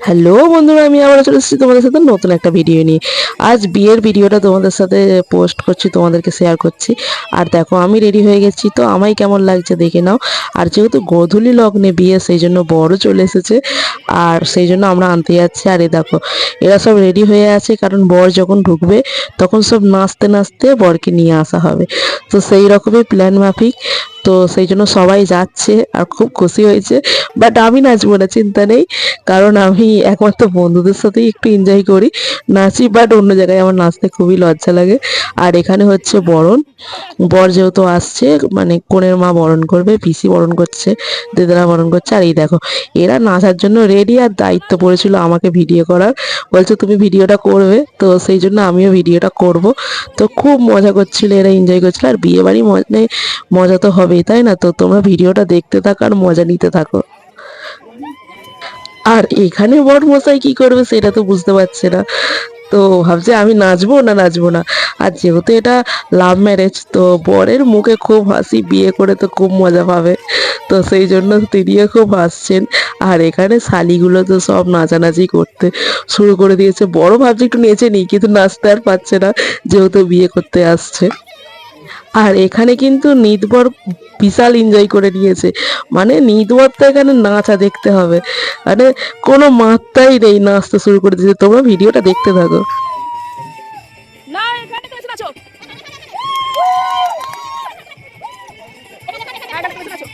Hello বন্ধুরা, আমি আবার চলে এসেছি তোমাদের সাথে নতুন একটা ভিডিও নিয়ে। আজ বিয়ের ভিডিওটা তোমাদের সাথে পোস্ট করছি, তোমাদেরকে শেয়ার করছি। আর দেখো আমি রেডি হয়ে গেছি, তো আমায় কেমন লাগছে দেখে নাও। আর যেহেতু গোধূলি লগ্নে বিয়ে, সেই জন্য বড় চলে এসেছে, আর সেই জন্য আমরা আনতে যাচ্ছি। আর এই দেখো এরা সব রেডি হয়ে আছে, কারণ বর যখন ঢুকবে তখন সব নাচতে নাচতে বরকে নিয়ে আসা হবে। তো সেই রকমই প্ল্যান মাফিক, তো সেই জন্য সবাই যাচ্ছে আর খুব খুশি হয়েছে। বাট আমি নাচবো না, চিন্তা নেই, কারণ আমি একমাত্র বন্ধুদের সাথেই একটু এনজয় করি, নাচি। বাট অন্য জায়গায় আমার নাচতে খুবই লজ্জা লাগে। আর এখানে হচ্ছে বরণ, বর যেহেতু আসছে, মানে কনের মা বরণ করবে, পিসি বরণ করছে, দিদারা বরণ করছে। আর এই দেখো এরা নাচার জন্য রেডি, আর দায়িত্ব পড়েছিল আমাকে ভিডিও করার, বলছে তুমি ভিডিওটা করবে, তো সেই জন্য আমিও ভিডিওটা করব। তো খুব মজা করছিল, এরা এনজয় করছিল। আর বিয়ে বাড়ি মানে মজা তো হবেই, তাই না? তো তোমরা ভিডিওটা দেখতে থাকো আর মজা নিতে থাকো। আর এখানে বরমশাই কি করবে সেটা তো বুঝতে পারছে না, তো ভাবছে আমি নাচবো না নাচবো না। আর যেহেতু এটা লাভ ম্যারেজ, তো বরের মুখে খুব হাসি, বিয়ে করে তো খুব মজা পাবে, তো সেই জন্য তিনিও খুব হাসছেন। আর এখানে শালিগুলো তো সব নাচানাচি করতে শুরু করে দিয়েছে। বড় ভাবছে একটু নেচে নিই, কিন্তু নাচতে আর পারছে না, যেহেতু বিয়ে করতে আসছে। আর এখানে কিন্তু নিতবর বিশাল এনজয় করে নিয়েছে, মানে নিতবর তো এখানে নাচা দেখতে হবে, মানে কোনো মাত্রাই নেই, নাচতে শুরু করে দিয়েছে। তোমরা ভিডিওটা দেখতে থাকো। না এখানে তো এসে নাচো, এখানে তো এসে নাচো।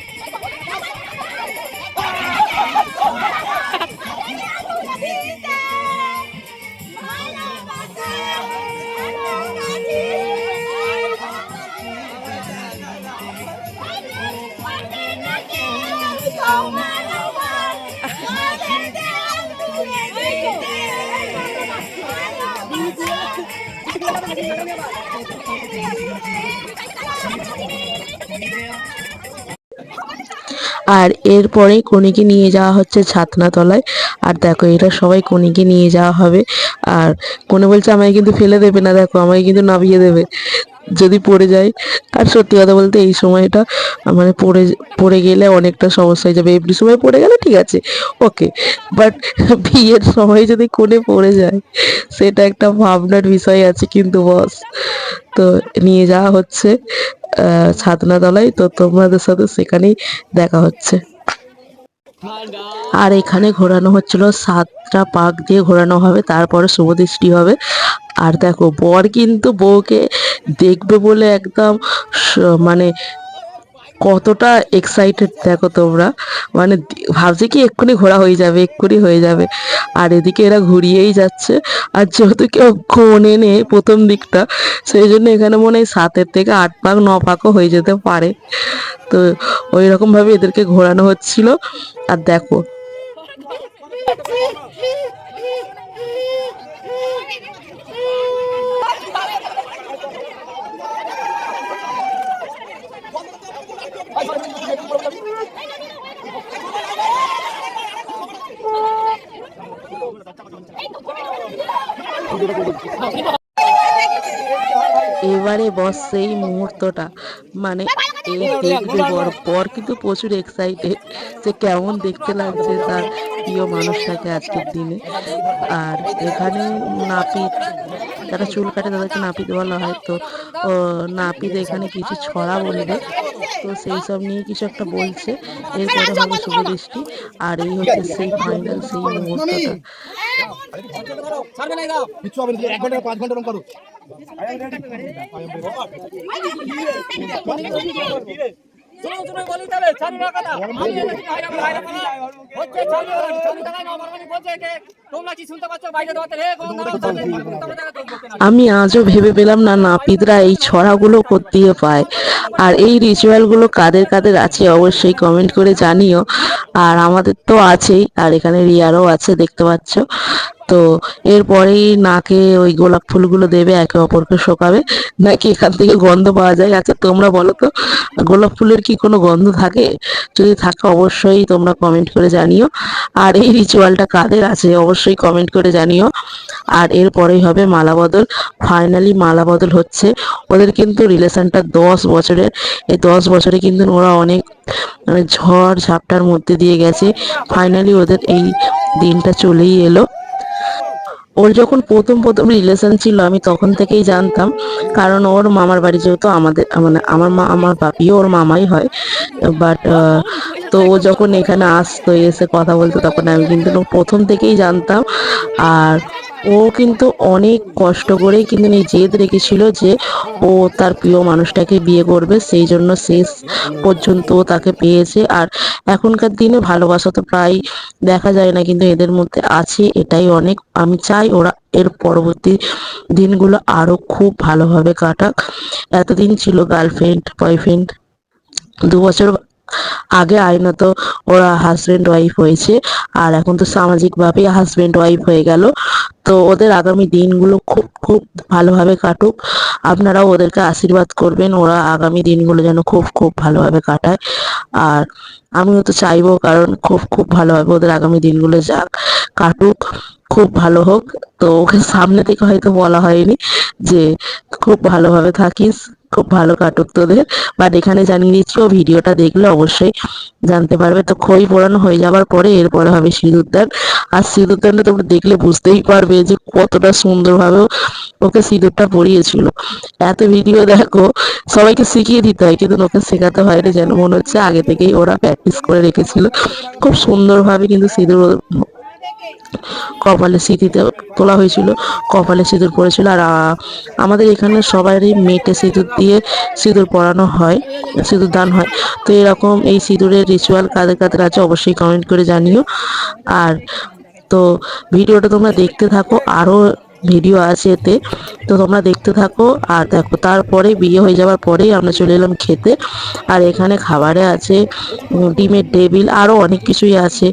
আর এরপরে কনেকে নিয়ে যাওয়া হচ্ছে ছাতনাতলায়। আর দেখো এরা সবাই কনেকে নিয়ে যাওয়া হবে। আর কনে বলছে আমায় কিন্তু ফেলে দেবে না, দেখো আমায় কিন্তু নামিয়ে দেবে যদি পড়ে যায়। আর সত্যি কথা বলতে এই সময়টা মানে পড়ে পড়ে গেলে অনেকটা সমস্যা হয়ে যাবে। এমনি সময় পড়ে গেলে ঠিক আছে, ওকে, বাট বিয়ের সময় যদি কোণে পড়ে যায়, সেটা একটা ভাবনার বিষয় আছে কিন্তু বস। তো নিয়ে যাওয়া হচ্ছে ছাতনাতলায়, তো তোমাদের সাথে সেখানেই দেখা হচ্ছে। আর এখানে ঘোরানো হচ্ছিল, 7টা পাক দিয়ে ঘোরানো হবে, তারপরে শুভদৃষ্টি হবে। আর দেখো বর কিন্তু বউকে দেখবে বলে একদম মানে কতটা এক্সাইটেড দেখো তোমরা, মানে ভাবছে কি এক্ষুনি ঘোরা হয়ে যাবে, এক্ষুনি হয়ে যাবে। আর এদিকে এরা ঘুরিয়েই যাচ্ছে। আর যেহেতু কেউ কোণে নেই প্রথম দিকটা, সেই জন্য এখানে মনে হয় 7 থেকে 8 পাক 9 পাকও হয়ে যেতে পারে। তো ওই রকম ভাবে এদেরকে ঘোরানো হচ্ছিল। আর দেখো এবারে বস সেই মুহূর্তটা, মানে এই দেখবে বর, বর কিন্তু প্রচুর এক্সাইটেড যে কেমন দেখতে লাগছে তার প্রিয় মানুষটাকে আজকের দিনে। আর এখানে নাপিত, যারা চুল কাটে তাদেরকে নাপিত বলা হয়, তো নাপিত এখানে কিছু ছড়া বলবে, তো সেই সব নিয়ে কিছু একটা বলছে। এরপরে হবে শুভদৃষ্টি। আর এই হচ্ছে সেই ফাইনাল সেই মুহূর্তটা। আমি আজও ভেবে পেলাম না নাপিতরা এই ছড়াগুলো কোত্থেকে পায়। আর এই রিচুয়ালগুলো কাদের কাদের আছে অবশ্যই কমেন্ট করে জানিও। আর আমাদের তো আছেই, আর এখানে রিয়ারও আছে দেখতে পাচ্ছ। তো এরপরেই নাকে ওই গোলাপ ফুলগুলো দেবে, একে অপরকে শোকাবে, নাকি এখান থেকে গন্ধ পাওয়া যায়? আচ্ছা তোমরা বলো তো, গোলাপ ফুলের কি কোনো গন্ধ থাকে? যদি থাকে অবশ্যই তোমরা কমেন্ট করে জানিও। আর এই রিচুয়ালটা কাদের আছে অবশ্যই কমেন্ট করে জানিও। আর এরপরেই হবে মালা বদল। ফাইনালি মালা বদল হচ্ছে। ওদের কিন্তু রিলেশনটা 10 বছরের। এই 10 বছরে কিন্তু ওরা অনেক মানে ঝড় ঝাপটার মধ্যে দিয়ে গেছে। ফাইনালি ওদের এই দিনটা চলেই এলো। ওর যখন প্রথম প্রথম রিলেশন ছিল আমি তখন থেকেই জানতাম, কারণ ওর মামার বাড়ি যেহেতু আমাদের মানে আমার মা আমার বাপিও ওর মামাই হয়, বাট তো ও যখন এখানে আসতো এসে কথা বলতো তখন আমি কিন্তু প্রথম থেকেই জানতাম। আর ও কিন্তু অনেক কষ্ট করেই কিন্তু এই জেদ রেখেছিল যে ও তার প্রিয় মানুষটাকে বিয়ে করবে, সেই জন্য শেষ পর্যন্ত ও তাকে পেয়েছে। আর এখনকার দিনে ভালোবাসা তো প্রায় দেখা যায় না, কিন্তু এদের মধ্যে আছে, এটাই অনেক। আমি চাই ওরা এর পরবর্তী দিনগুলো আরো খুব ভালোভাবে কাটাক। এতদিন ছিল গার্লফ্রেন্ড বয়ফ্রেন্ড, 2 বছর আগে আইনত ওরা হাজবেন্ড ওয়াইফ হয়েছে, আর এখন তো সামাজিকভাবে হাজবেন্ড ওয়াইফ হয়ে গেল। তো ওদের আগামী দিনগুলো খুব খুব ভালোভাবে কাটুক, আপনারাও ওদেরকে আশীর্বাদ করবেন, ওরা আগামী দিনগুলো যেন খুব খুব ভালোভাবে কাটায়। আর আমিও তো চাইবো, কারণ খুব খুব ভালোভাবে ওদের আগামী দিনগুলো যাক, কাটুক, খুব ভালো হোক। তো ওকে সামনে থেকে হয়তো বলা হয়নি যে খুব ভালোভাবে থাকিস, খুব ভালো কাটুক তোদের, বাট এখানে জানিয়ে দিচ্ছি ও ভিডিওটা দেখলে অবশ্যই জানতে পারবে। তো খই পোড়ানো হয়ে যাবার পরে এরপরে হবে সিঁদুরদান। আর সিঁদুরদানটা তোমরা দেখলে বুঝতেই পারবে যে কতটা সুন্দরভাবে ওকে সিঁদুরটা পরিয়েছিল। এত ভিডিও দেখো, সবাইকে শিখিয়ে দিতে হয় কিন্তু ওকে শেখাতে হয়নি, যেন মনে হচ্ছে আগে থেকেই ওরা প্র্যাকটিস করে রেখেছিল। খুব সুন্দরভাবে কিন্তু সিঁদুর কপালে সিঁথিতে তোলা হয়েছিল, কপালে সিঁদুর পড়েছিল। আর আমাদের এখানে সবারই মেটে সিঁদুর দিয়ে সিঁদুর পরানো হয়, সিঁদুর দান হয়। তো এরকম এই সিঁদুরের রিচুয়াল কাদের কাদের আছে অবশ্যই কমেন্ট করে জানিও। আর তো ভিডিওটা তোমরা দেখতে থাকো, আরো ভিডিও আছে এতে, তো তোমরা দেখতে থাকো। আর দেখো তারপরে বিয়ে হয়ে যাওয়ার পরেই আমরা চলে এলাম খেতে। আর এখানে খাবারে আছে ডিমের টেবিল, আরো অনেক কিছুই আছে,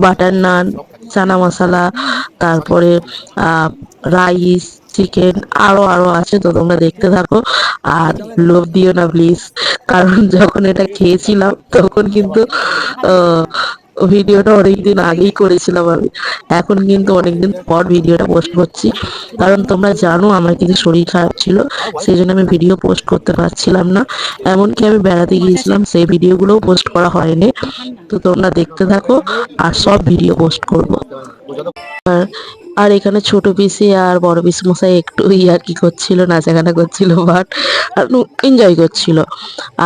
বাটার নান, চানা মশলা, তারপরে রাইস, চিকেন, আরো আরো আছে। তো তোমরা দেখতে থাকো আর লোভ দিও না প্লিজ, কারণ যখন এটা খেয়েছিলাম তখন কিন্তু ভিডিওটা অনেকদিন আগেই করেছিলাম আমি, এখন কিন্তু অনেকদিন পর ভিডিওটা পোস্ট করছি, কারণ তোমরা জানো আমার কিন্তু শরীর খারাপ ছিল, সেই জন্য আমি ভিডিও পোস্ট করতে পারছিলাম না। এমনকি আমি বেড়াতে গিয়েছিলাম, সেই ভিডিওগুলোও পোস্ট করা হয়নি। তো তোমরা দেখতে থাকো আর সব ভিডিও পোস্ট করবো। আর আর এখানে ছোট পিসি আর বড় পিসি মশাই একটু ইয়ার্কি করছিল, নাচাগানা করছিল, বাট এনজয় করছিল।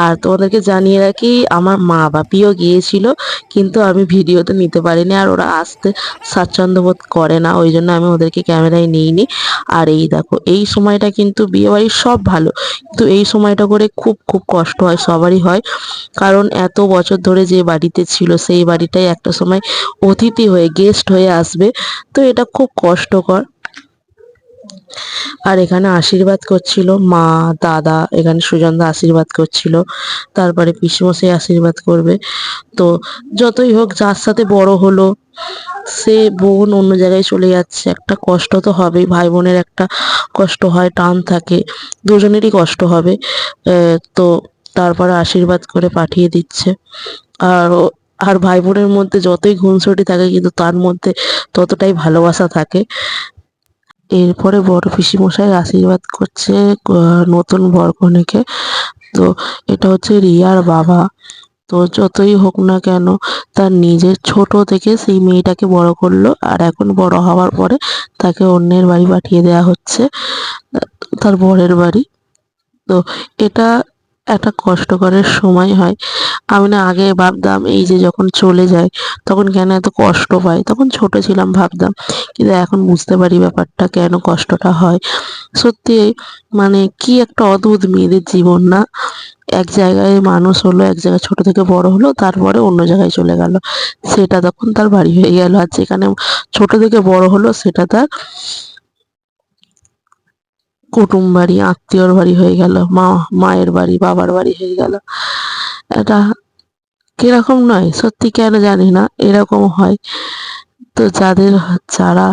আর তোমাদেরকে জানিয়ে রাখি আমার মা বাপিও গিয়েছিল, কিন্তু আমি ভিডিওতে নিতে পারিনি, আর ওরা আসতে স্বাচ্ছন্দ্য বোধ করে না, ওই জন্য আমি ওদেরকে ক্যামেরায় নিইনি। আর এই দেখো এই সময়টা কিন্তু বিয়ে বাড়ির সব ভালো, কিন্তু এই সময়টা করে খুব খুব কষ্ট হয়, সবারই হয়, কারণ এত বছর ধরে যে বাড়িতে ছিল সেই বাড়িটাই একটা সময় অতিথি হয়ে গেস্ট হয়ে আসবে, তো এটা খুব কষ্টকর। আর এখানে আশীর্বাদ করছিল মা, দাদা, এখানে সুজনদা আশীর্বাদ করছিল, তারপরে পিসমশাই আশীর্বাদ করবে। তো যতই হোক, যার সাথে বড় হলো সে বোন অন্য জায়গায় চলে যাচ্ছে, একটা কষ্ট তো হবেই, ভাই বোনের একটা কষ্ট হয়, টান থাকে, দুজনেরই কষ্ট হবে। তো তারপরে আশীর্বাদ করে পাঠিয়ে দিচ্ছে। আর আর ভাই বোনের মধ্যে যতই খুনসুটি থাকে কিন্তু তার মধ্যে ততটাই ভালোবাসা থাকে। এরপরে বড় পিসিমশাই আশীর্বাদ করছে নতুন বরকনেকে। তো এটা হচ্ছে রিয়ার বাবা। তো যতই হোক না কেন, তার নিজের ছোট থেকে সেই মেয়েটাকে বড় করলো, আর এখন বড় হওয়ার পরে তাকে অন্যের বাড়ি পাঠিয়ে দেওয়া হচ্ছে, তার বরের বাড়ি। তো এটা একটা কষ্টকরের সময় হয়। আমি না আগে ভাবতাম এই যে যখন চলে যায় তখন কেন এত কষ্ট পায়, তখন ছোট ছিলাম ভাবতাম, কিন্তু এখন বুঝতে পারি ব্যাপারটা কেন কষ্টটা হয়। সত্যি মানে কি একটা অদ্ভুত মেয়েদের জীবন না, এক জায়গায় মানুষ হলো, এক জায়গায় ছোট থেকে বড় হলো, তারপরে অন্য জায়গায় চলে গেল, সেটা তখন তার বাড়ি হয়ে গেল। আর যেখানে ছোট থেকে বড় হলো সেটা তার কুটুম বাড়ি, আত্মীয়র বাড়ি হয়ে গেল, মায়ের বাড়ি, বাবার বাড়ি হয়ে গেল। এটা কিরকম নয় সত্যি, কেন জানি না এরকম হয়। তো যারা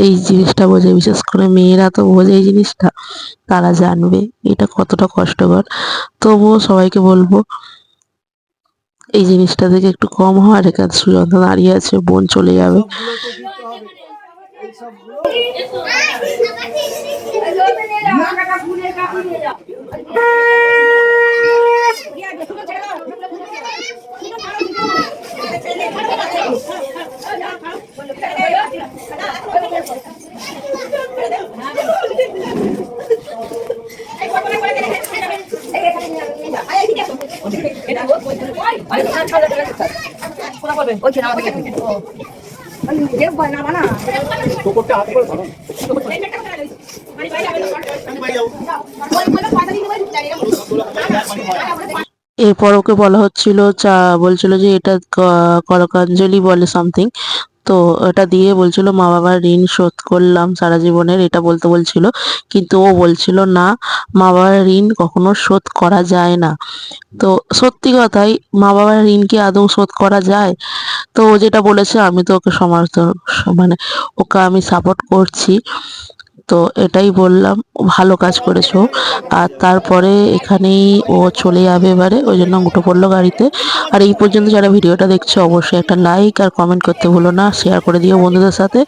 এই জিনিসটা বোঝে, বিশেষ করে মেয়েরা তো বোঝে এই জিনিসটা, তারা জানবে এটা কতটা কষ্টকর। তবুও সবাইকে বলবো এই জিনিসটা থেকে একটু কম হওয়ার। এখানে সুজনদা দাঁড়িয়ে আছে, বোন চলে যাবে। এরপর ওকে বলা হচ্ছিল বলছিল যে এটা করকাঞ্জলি বলে সামথিং। তো এটা দিয়ে বলছিল মা বাবার ঋণ শোধ করলাম সারা জীবনের, এটা বলতে বলছিল। কিন্তু ও বলছিল না, মা বাবার ঋণ কখনো শোধ করা যায় না। তো সত্যি কথাই, মা বাবার ঋণ কি আদৌ শোধ করা যায়? তো ও যেটা বলেছে আমি তো ওকে সমর্থন, মানে ওকে আমি সাপোর্ট করছি। তো এটাই বললাম, ভালো কাজ করেছো। আর তারপরে এখানেই ও চলে যাবে এবারে, ওই জন্য উঠে পড়লো গাড়িতে। আর এই পর্যন্ত যারা ভিডিওটা দেখছো অবশ্যই একটা লাইক আর কমেন্ট করতে ভুলো না, শেয়ার করে দিও বন্ধুদের সাথে।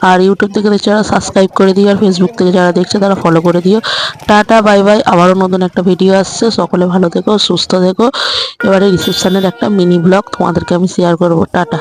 আর ইউটিউব থেকে দেখছো যারা সাবস্ক্রাইব করে দিও, আর ফেসবুক থেকে যারা দেখছো তারা ফলো করে দিও। টাটা বাই বাই, আবারও নতুন একটা ভিডিও আসছে। সকলে ভালো থেকো, সুস্থ থেকো। এবারে রিসেপশনের একটা মিনি ব্লগ তোমাদেরকে আমি শেয়ার করবো। টাটা।